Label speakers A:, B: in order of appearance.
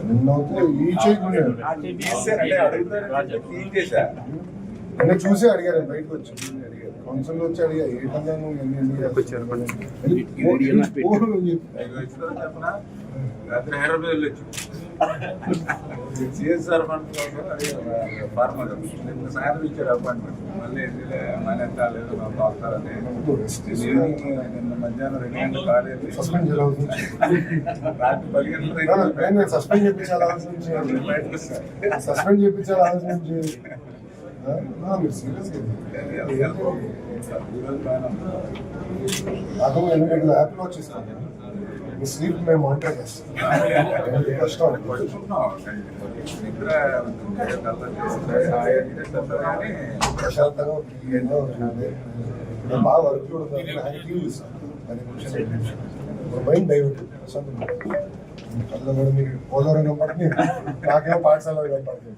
A: నిన్న అయితే ఈ చేయకుండా నిన్న చూసి అడిగారు బయటకు వచ్చి కౌన్సిల్ వచ్చి అడిగా ఏటన్నా నువ్వు
B: హైదరాబాద్ వెళ్ళొచ్చు సిఎస్ఆర్ ఫండ్ ఫార్మర్ సాయంత్రం ఇచ్చారు అపాయింట్మెంట్ మళ్ళీ మన ఎంత లేదు మాకు వస్తారని నిన్న మధ్యాహ్నం 2 గంటలు కాలేదు
A: సస్పెండ్ చేయాలి
B: రాత్రి 10 గంటలు
A: సస్పెండ్ చేయించాలి సస్పెండ్ చేయించాలి ఆలోచించి మీరు సీరియస్గా నాకు ఎందుకంటే యాప్లో వచ్చేస్తాను మీ స్లీప్ మేము మానిటర్ చేస్తాం కష్టం ప్రశాంతంగా బాగా వర్క్ కూడా టీవీ చూస్తాను 10 నిమిషాలు మైండ్ డైవర్ట్ ప్రశాంతంగా అందులో కూడా మీకు పోలవరం కనపడుతుంది నాకేమో పాఠశాల కనపడుతుంది